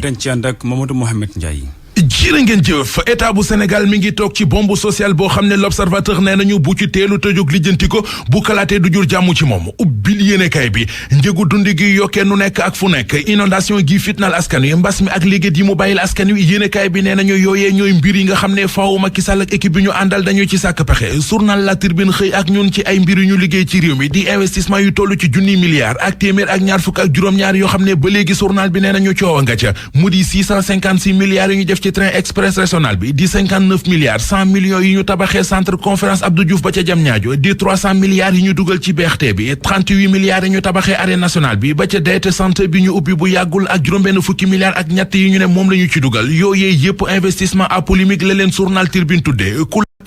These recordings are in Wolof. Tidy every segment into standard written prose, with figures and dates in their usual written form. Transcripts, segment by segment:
dañ ci ànd ak Mamadou Mohamed Ndiaye. jërë ngeen jëf état bu Sénégal mi ngi toog ci bombe sociale boo xam ne l'observateur nee nañu bu ci teelu te jóg lijjanti ko bu kalaatee du jur jàmm ci moom ubbil yéenekaay bi njëgu dund gi yokkee nu nekk ak fu nekk inondation gi fitnal askan wi mbas mi ak liggéey yi mu bàyyil askan wi yéenekaay bi nee nañu yooyee ñooy mbir yi nga xam ne faaw Macky Sall ak équipe bi ñu àndal dañu ci sàkk pexe journal La Tribune xëy ak ñun ci ay mbir yu ñu liggéey ci réew mi di investissement yu toll ci junniy milliards ak téeméer ak ñaar fukk ak juróom-ñaar yoo xam ne ba léegi journal bi nee nañu coowa nga ca mu di 656 milliards yu ñu def ci train express régional bi di 59 milliards 100 millions yi ñu tabaxee centre conférence Abdou Diouf ba ca Diamniadio di 300 milliards yi ñu dugal ci BRT bi 38 milliards yi ñu tabaxee arène nationale bi ba ca DT santé bi ñu ubbi bu yàggul ak juróom-benn fukki milliards ak ñett yi ñu ne moom la ñu ci dugal yooyee yépp investissement à polémique la leen journal Tribune tuddee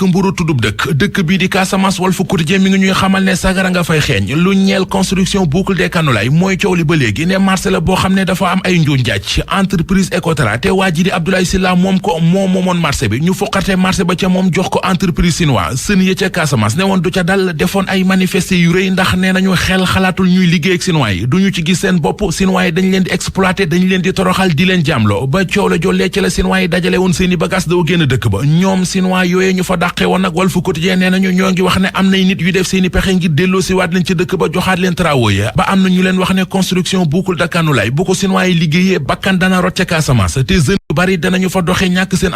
mburu tuddub dëkk bii di Casamance Walf Quotidien mi ngi ñuy xamal ne sagara nga fay xeeñ lu ñeel construction boucle des Kanoulayes mooy coow li ba léegi ne marché la boo xam ne dafa am ay njuuj njaaj entreprise Ecotra te waa ji di Abdoulaye Sylla moom ko moomoon marché bi ñu foqarte marché ba ca moom jox ko entreprise chinois sën ya ca Casamance ne woon du ca dal defoon ay manifesté yu rëy ndax nee nañu xel xalaatul ñuy liggéey ak chinois yi duñu ci gis seen bopp chinois yi dañ leen di exploité dañ leen di toroxal di leen jaamloo ba coow la jollee ci la chinois yi dajale woon seeni bagages daw génn dëkk ba ñoom chinois yooyee ñu fa dàqe woon nag Walf Quotidien nee nañu ñoo ngi wax ne am nay nit yu def seeni pexe ngir delloo si waat leen ci dëkk ba joxaat leen travaux ya ba am na ñu leen wax ne construction boucle de Kanoulayes bu ko chinois yi liggéeyee bakkan dana rot ca Casamance te jeunes yu bari danañu fa doxe ñàkk seen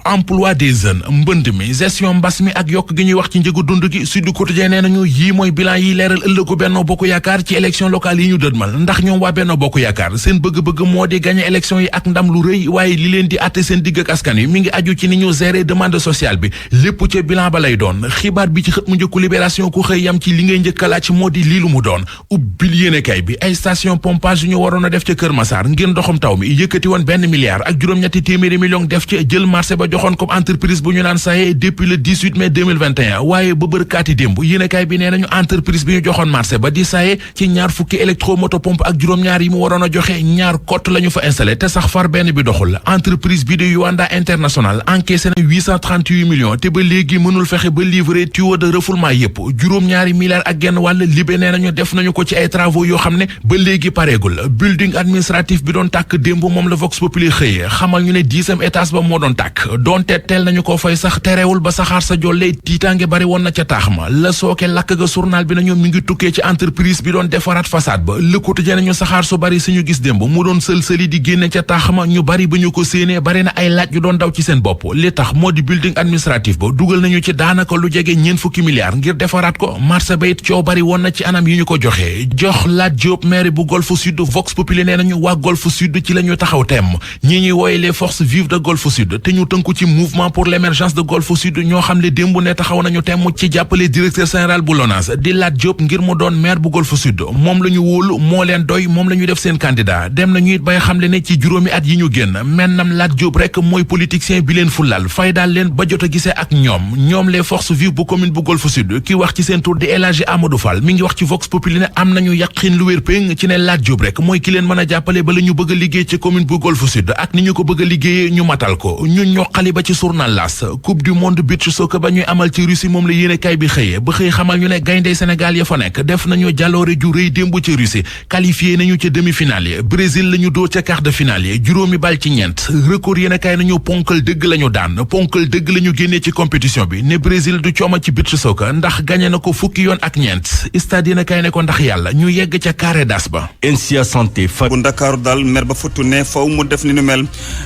emploi des jeunes mbënd mi gestion mbas mi ak yokk gi ñuy wax ci njëgu dund gi Sud Quotidien nee nañu yii mooy bilan yi leeral ëllëgu Benno Bokk Yaakaar ci élection locale yi ñu dëdmal ndax ñoom waa Benno Bokk Yaakaar seen bëgg-bëgg moo di gagner élection yi ak ndam lu rëy waaye li leen di àtte seen digg ak askan wi mi ngi aju ci ni ñu gérer demande sociale bi lépp ca bilan ba lay doon xibaar bi ci xët mu njëkku Libération ku xëy yam ci li ngay njëkk a laaj moo di lii lu mu doon ubbil yéenekaay bi ay station pompage yu ñu waroon a def ca Kër Massar ngir ndoxum taw mi yëkkati woon $1 milliard ak juróom-ñetti téeméeri million def ca jël marché ba joxoon comme entreprise bu ñu naan saye depuis le 18 mai 2021 waaye ba bërkaati démb yéenekaay bi nee nañu entreprise bi ñu joxoon marché ba di saye ci ñaar fukki électromotopompe ak juróom-ñaar yi mu waroon a joxe ñaar kott la ñu fa installé te sax far benn bi doxul entreprise bi di Yuanda International encaissé na 838 millions te ba léegi mënul fexe ba livrer tuyau de refoulement yépp juróom-ñaari milliards ak genn wàll libé nee nañu def nañu ko ci ay travaux yoo xam ne ba léegi pareegul building administratif bi doon tàkk démb moom la Vox Populi xëyee xamal ñu ne 10e étage ba moo doon tàkk doonte teel nañu ko fay sax terewul ba saxaar sa jolle tiitaange bari woon na ca taax ma la sooke lakk ga journal bi nañu mi ngi tukkee ci entreprise bi doon defaraat façade ba Le Quotidien nañu saxaar su bari suñu gis démb mu doon sël-sëli di génne ca taax ma ñu bari ba ñu ko séenee bari na ay laaj yu doon daw ci seen bopp li tax moo di building administratif ba dugal nañu ci daanaka lu jege ñeent fukki milliards ngir defaraat ko marché ba it coow bari woon na ci anam yi ñu ko joxee jox Lat Diop maire bu Golfe Sud Vox Populi nee nañu waa Golfe Sud ci la ñu taxaw temm ñi ñuy wooye les forces vives de Golfe Sud te ñu tënku ci mouvement pour l'émergence de Golfe Sud ñoo xam ne démb ne taxaw nañu temm ci jàppale directeur général bu LONASE di Lat Diop ngir mu doon maire bu Golfe Sud moom la ñu wóolu moo leen doy moom la ñu def seen candidat dem nañu it bay xam le ne ci juróomi at yi ñu génn mennam Lat Diop rek mooy politicien bi leen fulal faydaal leen ba jot a gisee ak ñoom les forces vives bu commune bu Golfe Sud ki wax ci seen tur di El Hadji Amadou Fall mi ngi wax ci Vox Populi ne am nañu yàqin lu wér péng ci ne Lat Diop rek mooy ki leen mën a jàppale ba la ñu bëgg a liggéey ci commune bu Golfe Sud ak ni ñu ko bëgg a liggéeyee ñu matal ko ñu ñoqali ba ci journal L'As coupe du monde beach soccer ba ñuy amal ci Russie moom la yéenekaay bi xëyee ba xëy xamal ñu ne gayndey Sénégal ya fa nekk def nañu jaloore ju rëy démb ci Russie qualifié nañu ca demi-finale yi Brésil la ñu dóor ca quart de finale yi juróomi bal ci ñeent record yéenekaay nañu ponkal dëgg la ñu daan ponkal dëgg la ñu génnee ci compétition bi ne Brésil du cooma ci beach soccer ndax gagné na ko fukki yoon ak ñeent stade yéenekaay ne ko ndax yàlla ñu yegg ca carré d'as ba NSIA santé bu Ndakaaru daal mer ba futtu ne faw mu def ni nu mel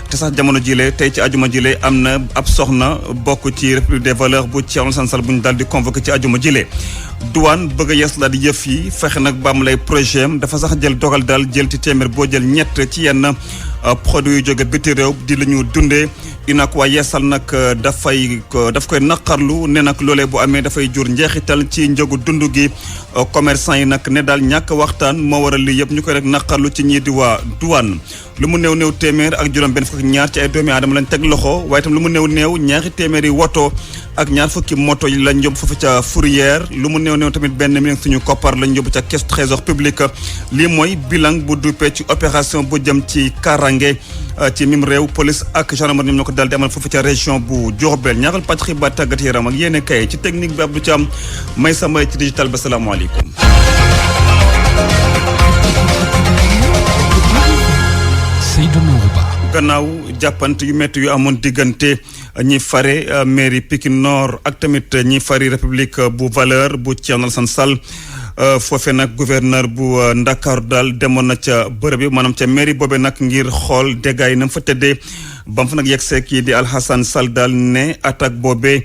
te sax jamono jile tey ci ajuma jile am na ab soxna bokk ci République des valeurs bu Thierno Alassane Sall bu ñu daal di convoqué ci ajuma jile douane bëgg a yees la di yëf yi fexe nag ba am lay projet am dafa sax jël dogal daal jël ci téeméer boo jël ñett ci yenn produit yu jóge biti réew di la ñu dundee UNAC waa yeesal nag daf koy naqarlu ne nag loolee bu amee dafay jur njeexital ci njëgu dund gi commerçant yi nag ne daal ñàkk waxtaan moo waral lii yëpp ñu koy rek naqarlu ci ñii di waa douane lu mu néew téeméer ak juróom benn fukk ak ñaar ci ay doomi aadama lañ teg loxo waaye itam lu mu néew ñaari téeméeri woto ak ñaar fukki moto yi lañ yóbbu foofu ca fourrière lu mu néew tamit benn million suñu koppar lañ yóbbu ca caisse trésor public lii mooy bilan bu duppee ci opération bu jëm ci karange ci mim réew police ak gendarmerie ñoom ñoo ko daal di amal foofu ca région bu Diourbel ñaaxal pàcc xibaar tàggat yaram ak yéene kay ci technique bi Abdou Thiam may sa may ci digital ba salaamaaleykum. Seydou Ba. gannaaw jàppante yu métti yu amoon diggante ñi fare mairie Pikine Nord ak tamit ñi fari République bu Valeurs bu Thierno Alassane Sall foofee nag gouverneur bu Ndakaaru daal demoon na ca bërëb bi maanaam ca mairie boobee nag ngir xool dégâts yi na fa tëddee ba mu fa nag yegsee kii di Alassane Sall daal ne attaque boobee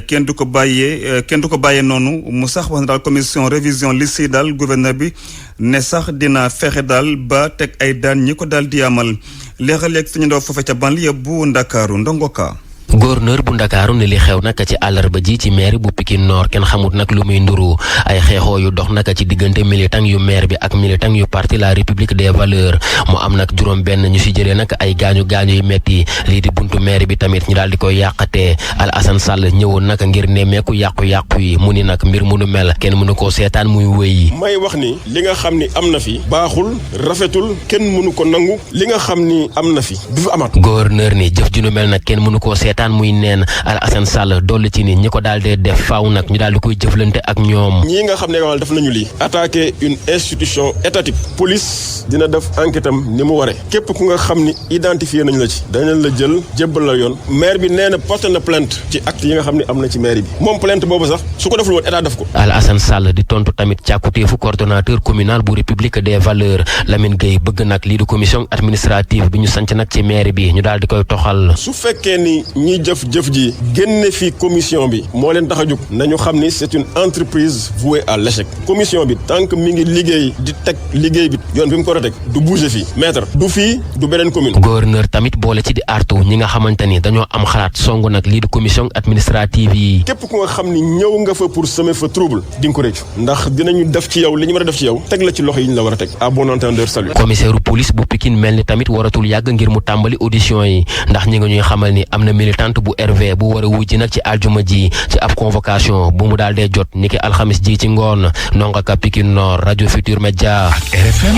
kenn du ko bàyyee noonu mu sax wax na daal commission révision liste yi daal gouverneur bi ne sax dina fexe daal ba teg ay daan ñi ko daal di amal léeg-léeg léegi suñu ndaw foofee ca banlieue bu Ndakaaru ndongoka. gouverneur bu Ndakaaru ne li xew nag ci àllarba ji ci maire bu Pikine Nord kenn xamut nag lu muy nduru ay xeexoo yu dox nag ci diggante militant yu maire bi ak militant yu parti la République des Valeurs mu am nag juróom benn ñu si jëlee nag ay gaañu yu metti lii di buntu maire bi tamit ñu daal di koy yàqatee Alassane Sall ñëwoon nag ngir nemmeeku yàqu-yàqu yi mu ni nag mbir mu nu mel kenn mënu koo seetaan muy wéy. may wax ni li nga xam ni am na fi baaxul rafetul kenn mënu ko nangu li nga xam ni am na fi du fi amaat. gouverneur ni jëf ju nu mel nag kenn mënu koo seetaan muy neen Alassane Sall dolli ci ni ñi ko daal dee def faaw nag ñu daal di koy jëflante ak ñoom. ñii nga xam ne wàll def nañu lii attaquer une institution étatique police dina def enquête am ni mu waree képp ku nga xam ni identifié nañ la ci danañ la jël jébbal la yoon maire bi nee na porté na plainte ci acte yi nga xam ne am na ci maire bi moom plainte boobu sax su ko deful woon état def ko. Alassane Sall di tontu tamit càkkutéefu coordonnateur communal bu République des Valeurs Lamine Gueye bëgg nag lii di commission administrative bi ñu sanc nag ci maire bi ñu daal di koy toxal. su fekkee ni ñiy jëf ji génne fi commission bi moo leen tax a jóg nañu xam ni c'est une entreprise vouée à l'échec commission bi tant que mi ngi liggéey di teg liggéey bi yoon bi mu ko teg du bouger fii maître du fii du beneen commune. gouverneur tamit boole ci di artu ñi nga xamante ni dañoo am xalaat song nag lii di commission administrative yi. képp ku nga xam ni ñëw nga fa pour semer fa trouble di nga ko réccu ndax dinañu def ci yow li ñu war a def ci yow teg la ci loxo yi ñu la war a teg à bon entendeur salut. commissaire police bu Pikine mel ni tamit waratul yàgg ngir mu tàmbali audition yi ndax ñi nga ñuy xamal ni am na militante bu RV bu war a wujji nag ci aljuma ji ci ab convocation bu mu daal dee jot niki alxamis ji ci ngoon Ndonga Ka Pikine Nord rajo Futur Media. ak RFM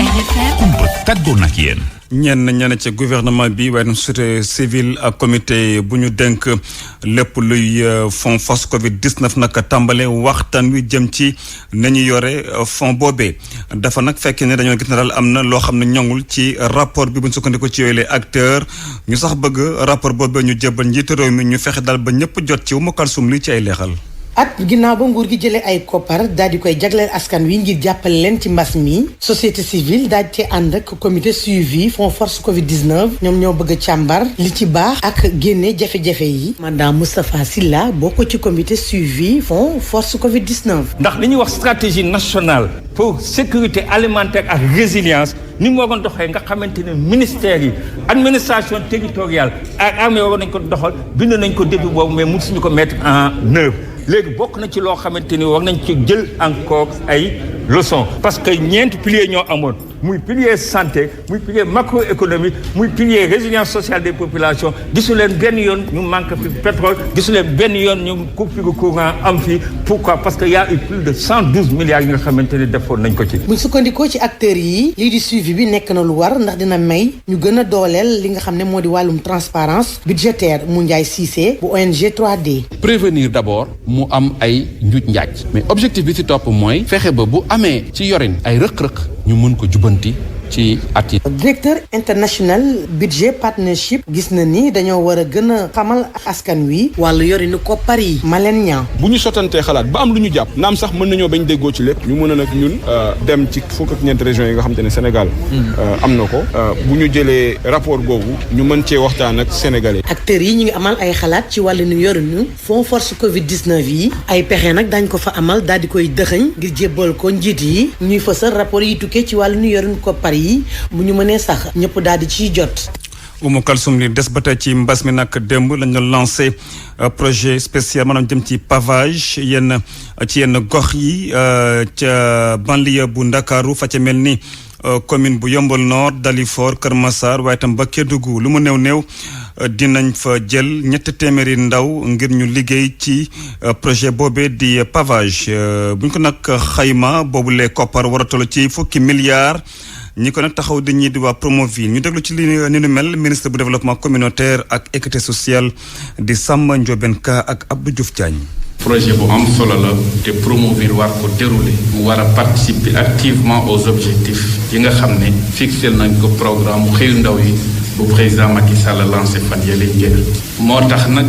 kumpa tàggoo nag yéen. ñenn ci gouvernement bi waaye na société civile ak comité bu ñu dénk lépp luy fonds force Covid 19 nag tàmbale waxtaan wi jëm ci nañu yore fonds boobee dafa nag fekkee ne dañoo gis ne daal am na loo xam ne ñoŋul ci rapport bi bu ñu sukkandiku ci yooyu les acteurs ñu sax bëgg rapport boobee ñu jébbal njiitu réew mi ñu fexe daal ba ñëpp jot ci wu mu kalsum li ci ay leexal. at ginnaaw ba nguur gi jëlee ay koppar daal di koy jagleel askan wi ngir jàppale leen ci mbas mi société civile daal di ci ànd ak comité suivi fonds force Covid 19 ñoom ñoo bëgg a càmbar li ci baax ak génne jafe-jafe yi. mandat Moustapha Sylla bokk ci comité suivi fonds force Covid 19. ndax li ñuy wax stratégie nationale pour sécurité alimentaire ak résilience ni mu waroon doxee nga xamante ne ministères yi administration territoriale ak armée waroon nañ ko doxal bind nañ ko début boobu mais mësuñu ko mettre en œuvre. léegi bokk na ci loo xamante ni war nañ ci jël encore ay leçons parce que ñeenti piliers ñoo amoon muy pilier santé muy pilier macroéconomie muy pilier résilience sociale des populations gisu leen benn yoon ñu manque fi pétrole gisu leen benn yoon ñu coupure courant am fi pourquoi parce que y a eu plus de 112 milliards yi nga xamante ni defoon nañ ko ci. buñ sukkandikoo ci acteurs yi lii di suivi bi nekk na lu war ndax dina may ñu gën a dooleel li nga xam ne moo di wàllum transparence budgétaire mu Ndiaye Cissé bu ONG 3D. prévenir d'abord mu am ay njuuj njaaj mais objectif bi ci topp mooy fexe ba bu amee ci yorin ay rëq-rëq ñu mën ko jubanti ci at yi. directeur international budget partnership gis na ni dañoo war a gën a xamal askan wi wàllu yorinu koppar yi Malène Niang. bu ñu sottantee xalaat ba am lu ñu jàpp naam sax mën nañoo bañ déggoo ci lépp ñu mën a nag ñun dem ci fukk ak ñeenti régions yi nga xam te ne Sénégal am na ko bu ñu jëlee rapport boobu ñu mën cee waxtaan ak sénégalais. acteurs yi ñu ngi amal ay xalaat ci wàllu nu yorinu fonds force Covid 19 yi ay pexe nag dañ ko fa amal daal di koy dëxëñ ngir jébbal ko njiit yi ñuy fësal rapport yi tukkee ci wàllu nu yorinu koppar yi bu ñu mënee sax ñëpp daal di ciy jot. Oumou Kalsoum li des ba tey ci mbas mi nag démb lañu lancé projet spécial maanaam jëm ci pavage yenn gox yi ca banlieue bu Ndakaaru fa ca mel ni commune bu Yeumbeul Nord Dalifort Kër Massar waaye tam ba Kédougou lu mu néew dinañ fa jël 300 ndaw ngir ñu liggéey ci projet boobee di pavage buñ ko nag xayma boobu lee koppar war a toll ci fukki milliards. ñi ko nag taxaw di ñii di waa Promoville ñu déglu ci li nu mel ministre bu développement communautaire ak équité sociale di Samba Ndiobène Ka ak Abdou Diouf Diagne. projet bu am solo la te Promoville war ko dérouler mu war a participer activement aux objectifs yi nga xam ne fixé nañ ko programme xëyu ndaw yi bu président Macky Sall lancé fan yële njëkk moo tax nag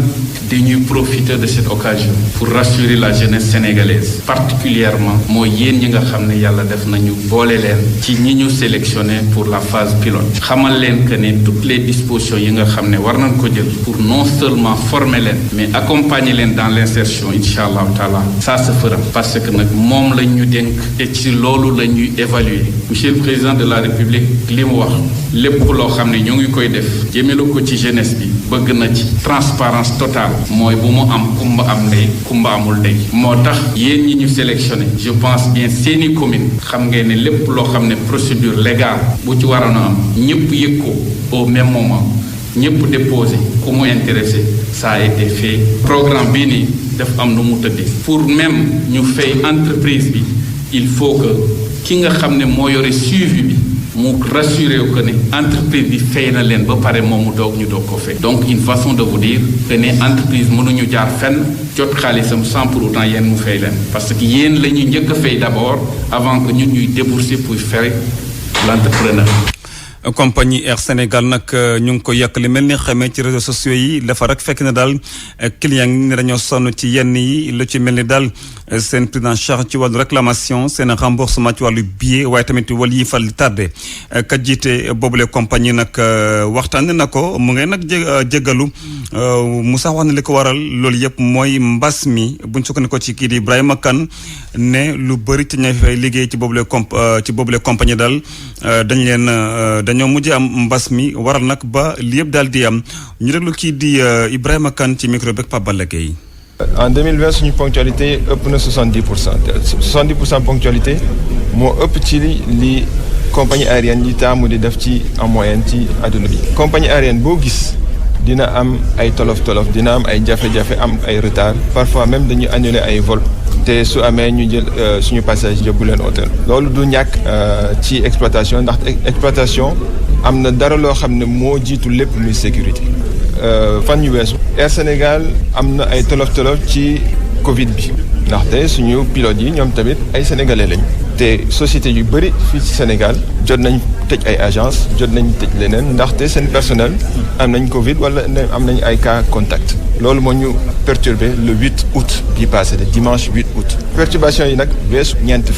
dañuy profiter de cette occasion pour rassurer la jeunesse sénégalaise particulièrement mooy yéen ñi nga xam ne yàlla def nañu boole leen ci ñi ñu sélectionné pour la phase pilote xamal leen que ne toutes les dispositions yi nga xam ne war nañ ko jël pour non seulement former leen mais accompagner leen dans l'insertion incha allahu taala ça se fera parce que nag moom lañ ñu dénk te ci loolu la ñuy évaluer monsieur le président de la république li mu wax lépp loo xam ne ñu ngi koy def jëmale ko ci jeunesse bi bëgg na ci transparence totale mooy bu mu am kumba am ndey kumba amul ndey moo tax yéen ñi ñu sélectionné je pense bien seeni commune xam ngeen ne lépp loo xam ne procédure légale bu ci waroon a am ñëpp yëg ko au même moment ñëpp déposé ku mu intéressé ça a été fait programme bii nii daf am nu mu tëddee pour même ñu fay entreprise bi il faut que ki nga xam ne moo yore suivi bi mu rassuré wu que ne entreprise bi fay na leen ba pare moom mu doog ñu doog ko fay donc une façon de vous dire que ne entreprise mënuñu jaar fenn jot xaalisam sans pour autant yéen mu fay leen parce que yéen la ñuy njëkk a fay d'abord avant que ñun ñuy débourser pour faire l'entrepreneur. compagnie Air Sénégal nag ñu ngi ko yàq li mel ni xamee ci réseaux sociaux yi dafa rek fekk na daal client yi ne dañoo sonn ci yenn yi lu ci mel ni daal seen prise en charge ci wàllu réclamation seen remboursement ci wàllu billet waaye tamit wàll yi fal tardé kat jiite boobule compagnie nag waxtaanee na ko mu ngay nag jégalu mu sax wax na li ko waral loolu yëpp mooy mbas mi buñ sukkandikoo ci kii di Ibrahima Kane ne lu bëri ci ña fay liggéey ci boobule compagnie daal dañ leen dañoo mujj am mbas mi waral nag ba li yëpp daal di am ñu déglu kii di Ibrahima Kane ci micro beeg Pape Balla Gueye. En 2020 suñu ponctualité ëpp na 70% ponctualité moo ëpp ci li compagnie aérienne yi taamu di def ci en moyenne ci àdduna bi. compagnie aérienne boo gis dina am ay tolof-tolof dina am ay jafe-jafe am ay retard parfois même dañuy annuler ay vol te su amee ñu jël suñu passage yóbbu leen hôtel. loolu du ñàkk ci exploitation ndax exploitation am na dara loo xam ne moo jiitu lépp muy sécurité. fan yu weesu Air Sénégal am na ay tolof-tolof ci Covid bi ndaxte suñu pilotes yi ñoom tamit ay sénégalais lañ te société yu bëri fii ci Sénégal jot nañ tëj ay agence jot nañ tëj leneen ndaxte seen personnel am nañ Covid wala am nañ ay cas contact loolu moo ñu perturbé le 8 août bi passé le dimanche 8 août perturbation yi nag weesu ñeenti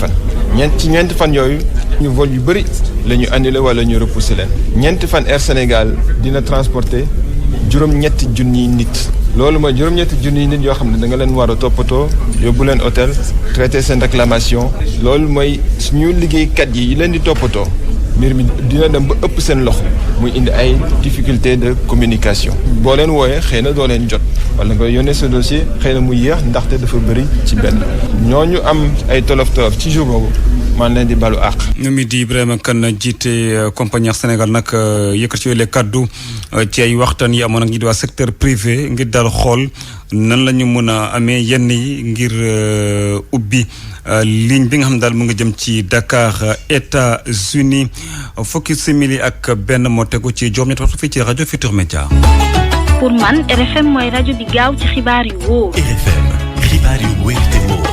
fan yooyu ñu vol yu bëri la ñu annulé wala ñu repoussé leen ñeenti fan Air Sénégal dina transporter juróom-ñetti junniy nit loolu mooy juróom-ñetti junniy nit yoo xam ne da nga leen war a toppatoo yóbbu leen hôtel traité seen réclamation loolu mooy suñu liggéeykat yi leen di toppatoo mbir mi dina dem ba ëpp seen loxo muy indi ay difficulté de communication boo leen wooyee xëy na doo leen jot wala nga yónnee sa dossier xëy na mu yéex ndaxte dafa bëri ci benn ñooñu am ay tolof-tolof ci jour boobu maa leen di balu àq. ñu mi di Ibrahima Kane jiite compagnie Sénégal nag yëkkat ci yooyu kaddu ci ay waxtaan yi amoon ak ñi di waa secteur privé ngir daal xool nan la ñu mën a amee yenn yi ngir ubbi ligne bi nga xam ne daal mu ngi jëm ci Dakar États-Unis fukki simili ak benn moo tegu ci juróom-ñetti waxtu fii ci rajo Futurs Médias. pour man RFM mooy rajo bi gaaw ci xibaar yu wóor. RFM xibaar yu wóor te wóor.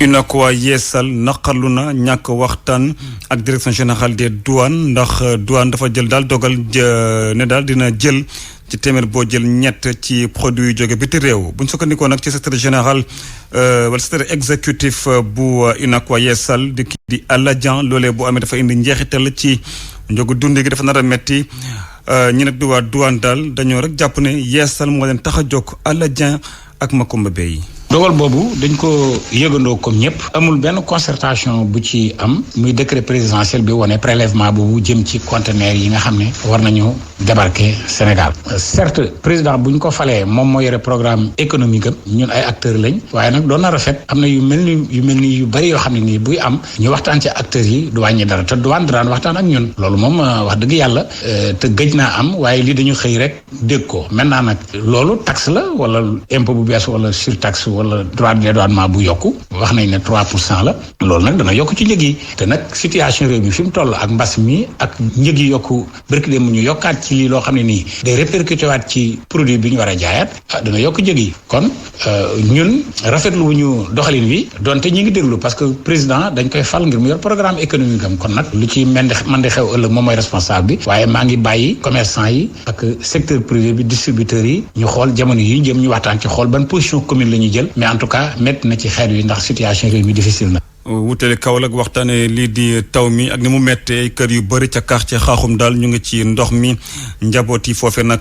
UNACOIS Yeesal naqarlu na ñàkk waxtaan ak direction générale des douanes ndax douane dafa jël daal dogal ne daal dina jël ci téeméer boo jël ñett ci produit yu jóge biti réew bu ñu sukkandikoo nag ci secrétaire général wala secrétaire exécutif bu UNACOIS Yeesal di kii di Alla Dieng loolee bu amee dafa indi njeexital ci njogu dund gi dafa nar a metti ñi nag di waa douane daal dañoo rek jàpp ne Yeesal moo leen tax a jóg Alla Dieng ak Makumba Bey. dogal boobu dañ ko yëgandoo comme ñëpp amul benn concertation bu ci am muy décret présidentiel bi wane prélèvement boobu jëm ci conteneurs yi nga xam ne war nañu débarquer Sénégal certes président bu ñu ko falee moom moo yore programme économique am ñun ay acteurs lañ waaye nag doon na rafet am na yu mel ni yu bëri yoo xam ne nii buy am ñu waxtaan ci acteurs yi du wàññi dara te douane daan waxtaan ak ñun loolu moom wax dëgg yàlla te gëj naa am waaye lii dañu xëy rek dégg ko maintenant nag loolu taxe la wala impôt bu bees wala surtaxe wala droit de dédouanement bu yokku wax nañ ne 3% la loolu nag dana yokk ci njëg yi te nag situation réew mi fi mu toll ak mbas mi ak njëg yi yokku barki dem ñu yokkaat ci ci lii loo xam ne nii day répercuté waat ci produit bi ñu war a jaayaat dana yokk njëg yi kon ñun rafetlu wu ñu doxalin wi donte ñi ngi déglu parce que président dañ koy fal ngir mu yor programme économique am kon nag lu ci man di xew ëllëg moom mooy responsable bi waaye maa ngi bàyyi commerçant yi ak secteur privé bi distributeurs yi ñu xool jamono yi jëm ñu waxtaan ci xool ban position commune la ñuy jël mais en tout cas métti na ci xeet wi ndax situation réew mi difficile na. wutale Kaolack waxtaane lii di taw mi ak ni mu méttee kër yu bëri ca quartier Xaaxum daal ñu ngi ci ndox mi njaboot yi foofe nag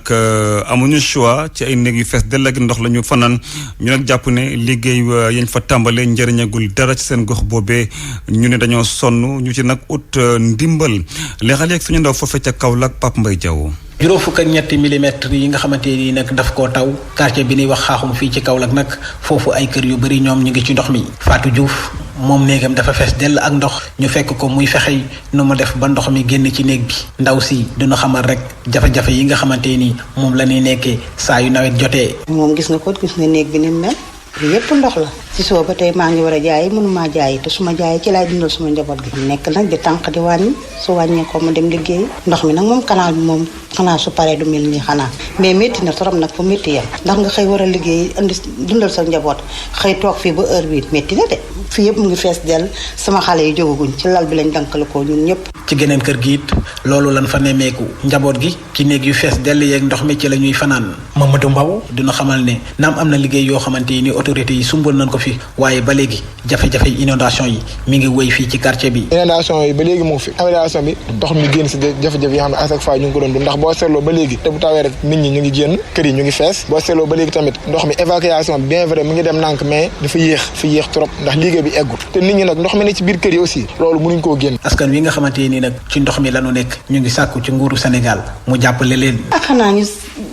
amuñu choix ci ay néeg yu fees dell ak ndox la ñu fanaan ñu nag jàpp ne liggéey yañ fa tàmbale njëriñagul dara ci seen gox boobee ñu ne dañoo sonn ñu ci nag ut ndimbal leexal yeeg suñu ndaw foofe ca Kaolack Pape Mbaye Diaw. juróom fukk ak ñetti millimètres yi nga xamante ni nag daf koo taw quartier bi ñuy wax Xaaxum fii ci Kaolack nag foofu ay kër yu bëri ñoom ñu ngi ci ndox mi Fatou Diouf moom néegam dafa fees dell ak ndox ñu fekk ko muy fexe nu mu def ba ndox mi génn ci néeg bi ndaw si dina xamal rek jafe-jafe yi nga xamante ni moom la ñuy nekkee saa yu nawet jotee. moom gis nga néeg bi ni mu mel yépp ndox la ci suba ba tey maa ngi war a jaayi mënumaa jaayi te su ma jaayee ci laay dundal suma njaboot gi nekk nag di tànq di wàññi su wàññee ko ma dem liggéey ndox mi nag moom canal bi moom xanaa su paree du mel nii xanaa mais métti na trop nag fu métti yam ndax nga xëy war a liggéey indi dundal sa njaboot xëy toog fii ba heure bi métti na de fii yëpp mu ngi fees dell sama xale yi jógaguñ ci lal bi lañ dankale ko ñun ñëpp. ci geneen kër gi it loolu lan fa nemmeeku njaboot gi ci néeg yu fees dell yeeg ndox mi ci la ñuy fanaan Mamadou Mbaw dina xamal ne naam am na liggéey yoo xamante ni autorités yi sumbal nañ ko fi waaye ba léegi jafe-jafe inondation yi mi ngi wéy fii ci quartier bi. inondation yi ba léegi mu ngi fi inondation bi ndox mi génn si jafe-jafe yi xam ne à chaque fois ñu ngi ko doon dund ndax boo seetloo ba léegi te bu tawee rek nit ñi ñu ngi génn kër yi ñu ngi fees boo seetloo ba léegi tamit ndox mi évacuation bi bien vrai mu ngi dem nànk mais dafa yéex trop ndax liggéey bi eggut te nit ñi nag ndox mi ne ci biir kër yi aussi loolu mënuñ koo génn. askan wi nga xamante ni nag ci ndox mi lañu nekk ñu ngi sàkku ci nguuru Sénégal mu jàppale leen. xanaa ñu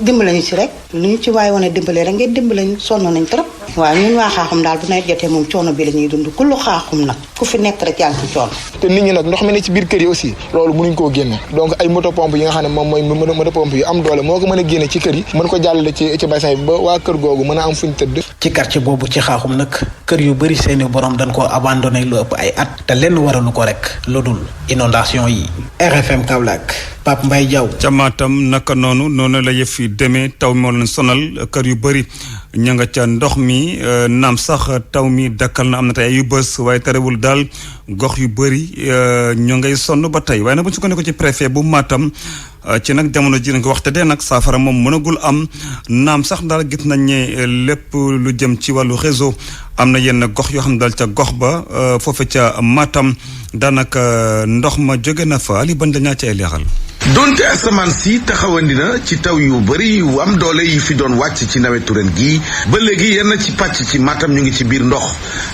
dimbale ñu si rek lu ñu ci waaye wane dimbale rek ngeen dimbale ñu sonn nañ trop waaw ñun waa Xaaxum daal bu nawet jotee moom coono bi la ñuy dund ku lu Xaaxum nag ku fi nekk rek yaa ngi ci coono. te nit ñi nag ndox mi ne ci biir kër yi aussi loolu mënuñ koo génne donc ay moto pompe yi nga xam ne moom mooy moto pompe yu am doole moo ko mën a génne ci kër yi mën ko jàllale ci bassin bi ba waa kër googu mën a am fuñ tëdd. ci quartier boobu ci Xaaxum nag kër yu bëri seeni borom dañ koo abandonné lu ëpp ay at te lenn waralu ko rek lu dul inondation yi. RFM Kaolack Pape Mbaye Diaw. ca Matam naka noonu la yëf yi demee taw moo leen sonal kër yu bëri ña nga ca ndox mi naam sax taw mi dakkal na am na tey ay yu bës waaye terewul daal gox yu bëri ñoo ngay sonn ba tey waaye nag bu ñu sukkandiku ci préfet bu Matam ci nag jamono ji nañ ko waxte dee nag saafara moom mënagul am naam sax daal gis nañ ne lépp lu jëm ci wàllu réseau am na yenn gox yoo xam ne daal ca gox ba foofe ca Matam daanaka ndox ma jóge na fa ali ban dañaa ci ay leexal. donte asamaan si taxawandi na ci taw yu bëri yu am doole yi fi doon wàcc ci nawetu ren gii ba léegi yenn ci pàcc ci Matam ñu ngi ci biir ndox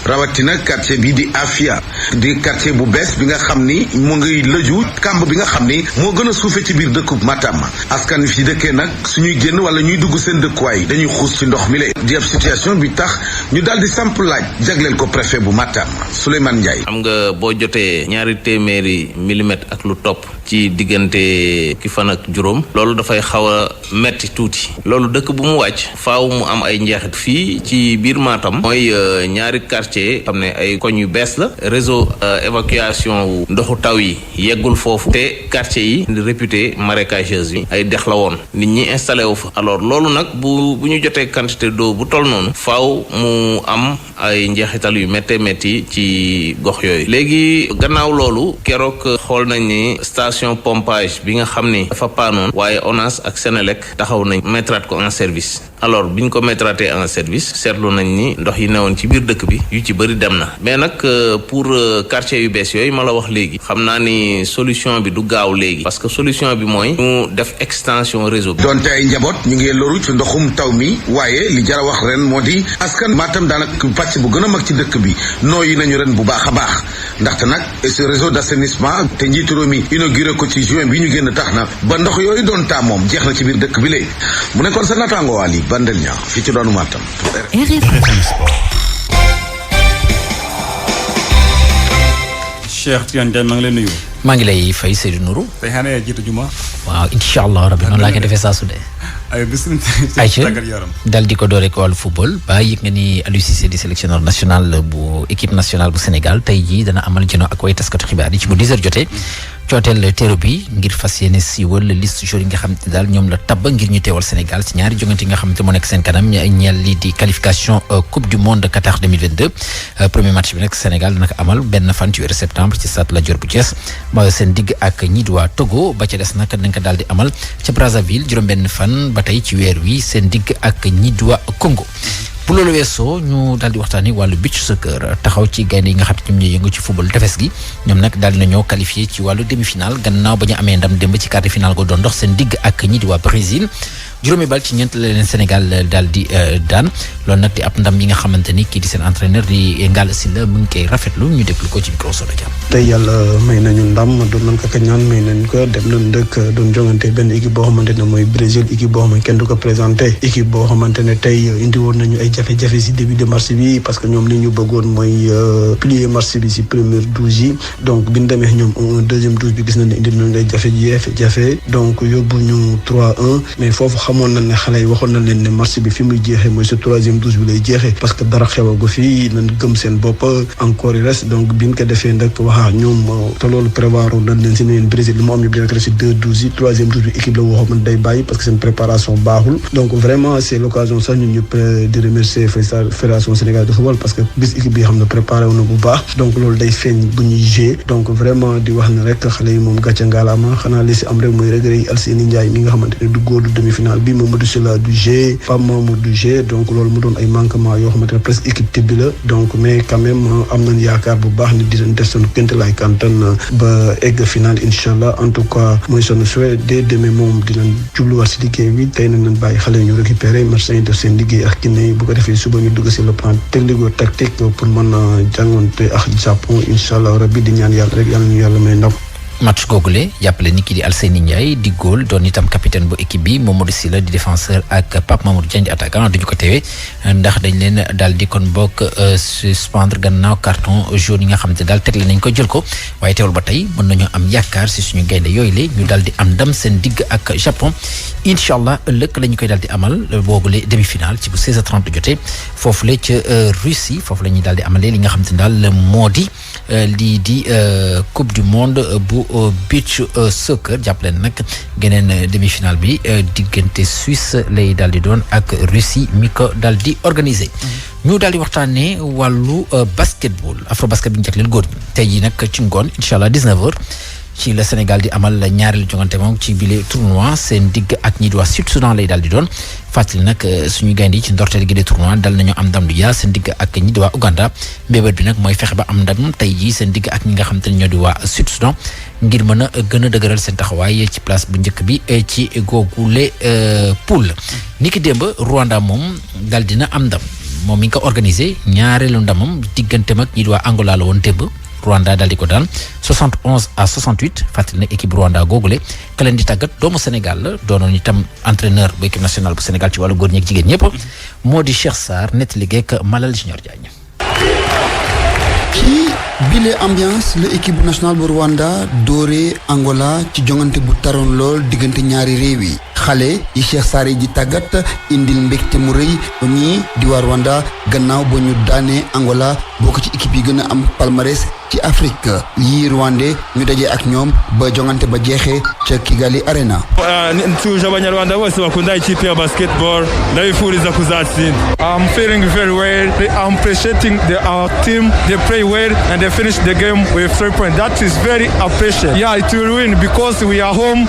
rawatina quartier bi di Afia di quartier bu bees bi nga xam ni mu ngi lëju kàmb bi nga xam ni moo gën a suufe ci biir dëkkub Matam askan wi fi dëkkee nag suñuy génn wala ñuy dugg seen dëkkuwaay dañuy xuus ci ndox mi le di ab situation bi tax ñu daal di samp laaj jagleel ko préfet bu Matam Souleymane Ndiaye. xam nga boo jotee 200 millimètres ak lu topp ci diggante ki fan ak juróom loolu dafay xaw a metti tuuti loolu dëkk bu mu wàcc faaw mu am ay njeexit fii ci biir Matam mooy ñaari quartier xam ne ay koñ yu bees la réseau évacuation wu ndoxu taw yi yeggul foofu te quartier yi réputé marécageuse yi ay dex la woon nit ñi installé wu fa alors loolu nag bu ñu jotee quantité d'eau bu toll noonu faaw mu am ay njeexital yu méttee métti ci gox yooyu léegi gannaaw loolu keroog xool nañ ni station pompage bi nga xam ni dafa paanoon waaye ONAS ak Senelec taxaw nañ mettraat ko en service alors bi ñu ko mettraatee en service seetlu nañ ni ndox yi newoon ci biir dëkk bi yu ci bëri dem na mais nag pour quartier yu bees yooyu ma la wax léegi xam naa ni solution bi du gaaw léegi parce que solution bi mooy ñu def extension réseau bi. donte ay njaboot ñu ngi loru ci ndoxum taw mi waaye li jar a wax ren moo di askan Matam daanaka pàcc bu gën a mag ci dëkk bi nooyi nañu ren bu baax a baax ndaxte nag ce réseau d'assainissement te njiitu réew mi inauguré ko ci juin bi ñu génn tax na ba ndox yooyu doon taa moom jeex na ci biir dëkk bi léegi mu nekkoon sa naataango Ali Bandel ñaa fii ci doonu Matam. Cheikh Tidiane Diagne maa ngi lay nuyu. maa ngi lay fay Seydou Nourou. tey xanaa yaa jiitu juma. waaw incha allah rabbi noonu laa koy defee saa su dee. ay bis dal di ko doore ko wàllu football ba yëg nga ni Aliou Cissé di sélectionneur national bu équipe nationale bu Sénégal tey jii dana amal jëno ak way taskatu xibaar yi ci bu 10h jotee cooteel teeru bi ngir fas yéene siiwal liste joueurs yi nga xamante daal ñoom la tabb ngir ñu teewal Sénégal ci ñaari jongante yi nga xamante moo nekk seen kanam ñeel lii di qualification coupe du monde Qatar 2022 premier match bi nag Sénégal dina ko amal benn fan ci weeru septembre ci stade Lat Dior bu Thiès mooy seen digg ak ñi di waa Togo ba ca des nag dañ ko daal di amal ca Brazzaville juróom-benn fan ba tey ci weer wi seen digg ak ñi di waa Congo. bu loolu weesoo ñu daal di waxtaanee wàllu beach soccer taxaw ci gaynde yi nga xam ne ñoom ñooy yëngu ci football tefes gi ñoom nag daal di nañoo qualifié ci wàllu demi-finale gannaaw ba ñu amee ndam démb ci quart de finale go doon dox seen digg ak ñi di waa Brésil juróomi bal ci ñeent la leen Sénégal daal di daan loolu nag di ab ndam yi nga xamante ni kii di seen entraîneur di Ngalla Sylla mu ngi koy rafetlu ñu déglu ko ci micro Soda Dia. tey yàlla may nañu ndam doon nañ ko ñaan may nañ ko dem nañ dëkk doon jongante benn équipe boo xamante ne mooy Brésil équipe boo xamante kenn du ko présenté équipe boo xamante ne tey indi woon nañu ay jafe-jafe si début de match bi parce que ñoom li ñu bëggoon mooy plier match bi si première 12 yi donc bi ñu demee ñoom deuxième 12 bi gis nañ ne indi nañu ay jafe-jafe donc yóbbu ñu 3-1 mais foofu xamoon nañ ne xale yi waxoon nañ leen ne match bi fi muy jeexee mooy sa troisième 12 bi lay jeexee parce que dara xewagu fi nañ gëm seen bopp encore il reste donc bi ñu ko defee nag waxaa ñoom te loolu prévoir nañ leen si ne leen Brésil li mu am yëpp dina ko def si 2-12 yi troisième 12 bi équipe la woo xam ne day bàyyi parce que seen préparation baaxul donc vraiment c'est l'occasion sax ñun ñëpp di remercier fédération sénégalaise de football parce que bis équipe bi xam ne préparé wu na bu baax donc loolu day feeñ bu ñuy jouer donc vraiment di wax ne rek xale yi moom gàcce ngaalaama xanaa li si am rek mooy regret yi Alseni Ndiaye mi nga xamante ne du góor du demi-finale bi Mamadou Sylla du G Pape Mamadou du G donc loolu mu doon ay manquement yoo xamante ne presque équipe type bi la donc mais quand même am nañ yaakaar bu baax ni dinañ def seen kéemtalaay kantan ba egg finale incha allah en tout cas mooy sunu souhait dès demain moom dinañ jubluwaat si liggéey bi tey nañ leen bàyyi xale ñu récupérer médecins yi def seen liggéey ak kinne yi bu ko defee suba ñu dugg si le plan technico-tactique pour mën a jàngoonte ak Japon incha allah rabbi di ñaan yàlla rek yàlla ñu yàlla may ndam. match googule jàppale ni kii di Alseni Ndiaye di góol doon itam capitaine bu équipe bi Mamadou Sylla di défenseur ak Pape Mamadou Diagne di attaquant duñu ko teewee ndax dañ leen daal di kon bokk suspendre gannaaw carton jaune yi nga xam te daal tegle nañ ko jël ko waaye teewul ba tey mën nañoo am yaakaar si suñu gaynde yooyu la ñu daal di am ndam seen digg ak Japon incha allah ëllëg la ñu koy daal di amal boogule demi-finale ci bu 16h30 jotee foofule ca Russie foofu la ñuy daal di amalee li nga xam te daal moo di lii di coupe du monde bu beach soccer jàppaleen nag geneen demi-finale bi diggante Suisse lay daal di doon ak Russie mi ko daal di organiser. ñu daal di waxtaanee wàllu basketball afro basket bi ñu jagleel góor ñi tey jii nag ci ngoon incha allah 19h ci la Sénégal di amal ñaareelu jongante moom ci bile tournoi seen digg ak ñi di waa Sud Soudan lay daal di doon fàttali nag suñu gaynde yi ci ndorteel gi de tournoi dal nañu am ndam du yaa seen digg ak ñi di waa Uganda mbébét bi nag mooy fexe ba am ndam tey jii seen digg ak ñi nga xam te ne ñoo di waa Sud Soudan ngir mën a gën a dëgëral seen taxawaay ci place bu njëkk bi ci googule poule ni ki démb Rwanda moom dal dina am ndam moom mi ngi ko organisé ñaareelu ndamam digganteem ak ñi di waa Angola la woon démb Rwanda daal di ko daan 71-68 fàttali na équipe Rwanda googule ka leen di tàggat doomu Sénégal la doonoon itam entraîneur bu équipe nationale bu Sénégal ci wàllu góor ñi ak jigéen ñëpp moo di Cheikh Sarr net liggéey ak Malal Junior Diagne. ci bile ambiance la équipe nationale bu Rwanda doore Angola ci jongante bu taroon lool diggante ñaari réew yi xale yi Cheikh Sarr yi di tàggat indil mbégte mu rëy ñii di waa Rwanda gannaaw ba ñu daanee Angola bokk ci équipe yi gën a am palmarès ci Afrique yii Rwandais ñu dajee ak ñoom ba jongante ba jeexee ca Kigali Arena. tuje abanyarwanda bose bakunda ikipe ya basketball ndabifuriza kuzatsinda. I'm feeling very well. I'm appreciating our team. They play well and they finish the game with 3 points. That is very appreciated. Yeah, it will win because we are home.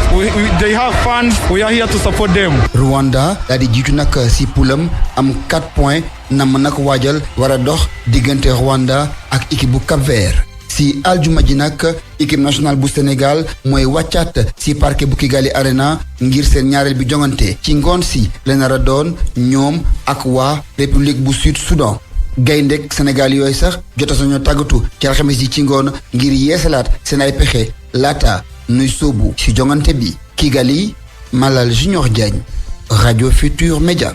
They have fans. We are here to support them. Rwanda daal di jiitu nag si poulam am 4 points nam nag waajal war a dox diggante Rwanda ak équipe bu Cap-Vert. si aljuma ji nag équipe nationale bu Sénégal mooy wàccaat si parquet bu Kigali Arena ngir seen ñaareel bi jongante ci ngoon si la nar a doon ñoom ak waa République bu Sud Soudan. gayndek Sénégal yooyu sax jota sañoo tàggatu ci alxames yi ci ngoon ngir yeesalaat seen ay pexe laata nuy sóobu ci jongante bi Kigali Malal Junior Diagne Radio Futur Média.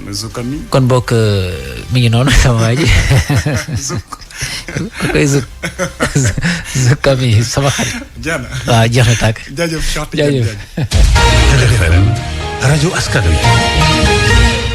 kon bokk mi ngi noonu sama waa ji koy Kami sama xarit. Diana waaw jeex na tàkk. jaajëf rajo askan wi.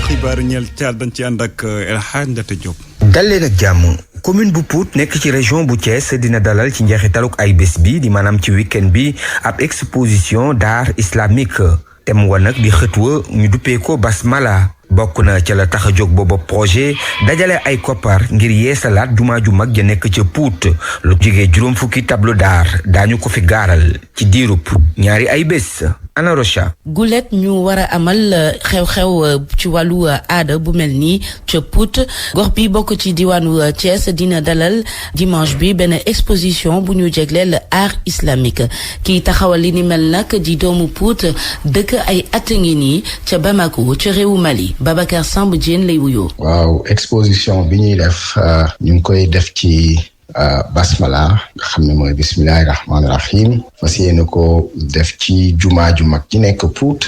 xibaaru ñeel caal dañ ci ànd ak El Hadj Ndate Diop. dal leen ak jàmm commune bu Pout nekk ci région bu Thiès dina dalal ci njeexitaluk ay bés bi di maanaam ci week-end bi ab exposition d'art islamique tem wa nag di xët wa ñu duppee ko basmala bokk na ca la tax a jóg booba projet dajale ay koppar ngir yeesalaat jumaa ju mag ja nekk ca Pout lu jege juróom fukki tableau d'art daañu ko fi gaaral ci diirub ñaari ay bés. Ana Rocha. gulet ñu war a amal xew-xew ci wàllu aada bu mel nii ca Pout gox bi bokk ci diwaanu Thiès dina dalal dimanche bi benn exposition bu ñu jegleel art islamique kii taxawal li ni mel nag di doomu Pout dëkk ay at ngi nii ca Bamako ca réewu Mali Babacar Samb Diène lay wuyoo. waaw exposition bi ñuy def ñu ngi koy def ci basmala nga xam ne mooy bismillahi rahmaani rahim fas yéene ko def ci jumaa ju mag ci nekk Pout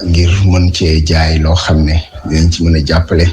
ngir mën cee jaay loo xam ne dinañ ci mën a jàppale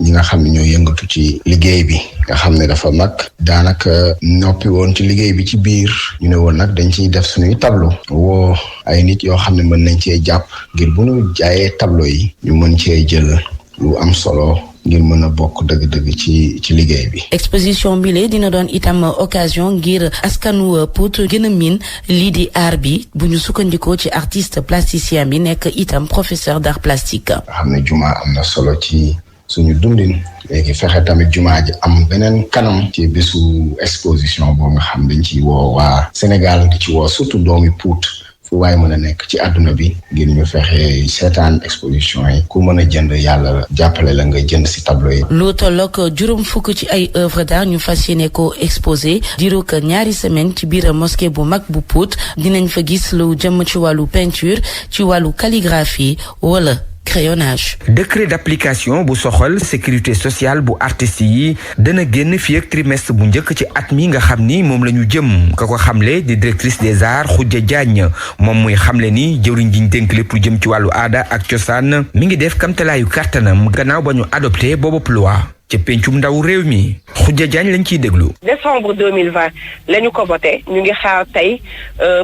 ñi nga xam ne ñoo yëngatu ci liggéey bi nga xam ne dafa mag daanaka noppi woon ci liggéey bi ci biir ñu ne woon nag dañ ciy def suñuy tableau woo ay nit yoo xam ne mën nañ cee jàpp ngir bu ñu jaayee tableau yi ñu mën cee jël lu am solo ngir mën a bokk dëgg-dëgg ci liggéey bi. exposition bi le dina doon itam occasion ngir askanu Pout gën a miin lii di art bi bu ñu sukkandikoo ci artiste plasticien bi nekk itam professeur d'art plastique. nga xam ne jumaa am na solo ci suñu dundin léegi fexe tamit jumaa ji am beneen kanam ci bésu exposition boo nga xam dañ ci woo waa Sénégal di ci woo surtout doomi Pout fu waaye mën a nekk ci àdduna bi ngir ñu fexe seetaan exposition yi ku mën a jënd yàlla jàppale la nga jënd si tableau yi. lu tollook juróom fukk ci ay œuvre d'art ñu fas yéene ko exposé diiroog ñaari semaine ci biir mosquée bu mag bu Pout dinañ fa gis lu jëm ci wàllu peinture ci wàllu calligraphie wala crayonnage. décret d'application bu soxal sécurité sociale bu artistes yi dana génn fii ak trimestre bu njëkk ci at mi nga xam ni moom la ñu jëm ka ko xamle di directrice des arts Khoudia Diagne moom muy xamle ni jëwriñ ji ñu dénk lépp lu jëm ci wàllu aada ak cosaan mi ngi def kamtalaayu kàttanam gannaaw ba ñu adopté boobu loi ca pencum ndaw réew mi Khoudia Diagne lañ ciy déglu. décembre 2020 la ñu ko voté ñu ngi xaar tey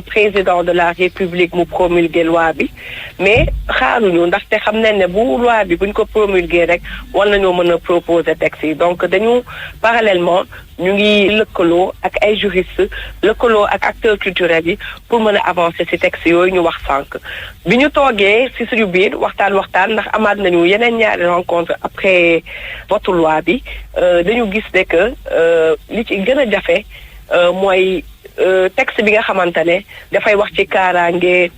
président de la république mu promulguer loi bi mais xaaruñu ndaxte xam nañ ne bu loi bi buñ ko promulguer rek war nañoo mën a proposer texte yi donc dañu parallèlement ñu ngi lëkkaloo ak ay juristes lëkkaloo ak acteurs culturels yi pour mën a avancer ci texte yooyu ñu wax sànq bi ñu toogee ci suñu biir waxtaan ndax amaat nañu yeneen ñaari rencontre après vote loi bi dañu gis ne que li ci gën a jafe mooy texte bi nga xamante ne dafay wax ci kaaraange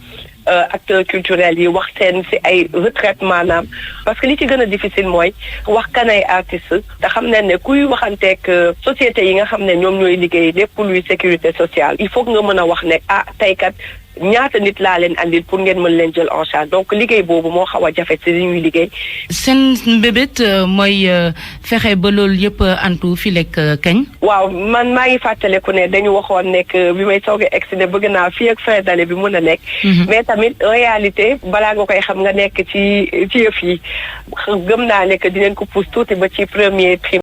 acteurs culturels yi wax seen ci ay retraite maanaam parce que li ci gën a difficile mooy wax kanay artiste te xam ne kuy waxanteeg société yi nga xam ne ñoom ñooy liggéey lépp luy sécurité sociale il faut que nga mën a wax ne tey kat ñaata nit laa leen andil pour ngeen mën leen jël en charge donc liggéey boobu moo xaw a jafe ci li ñuy liggéey. seen mbébét mooy fexe ba loolu yëpp antu fi lekk kañ. waaw man maa ngi fàttaleku ne dañu waxoon nekk bi may soog a egsi ne bëgg naa fii ak fin d'année bi mën a nekk. mais tamit réalité balaa nga koy xam nga nekk ci yëf yi gëm naa ne que dinañ ko pousse tuuti ba ci premier trimestre.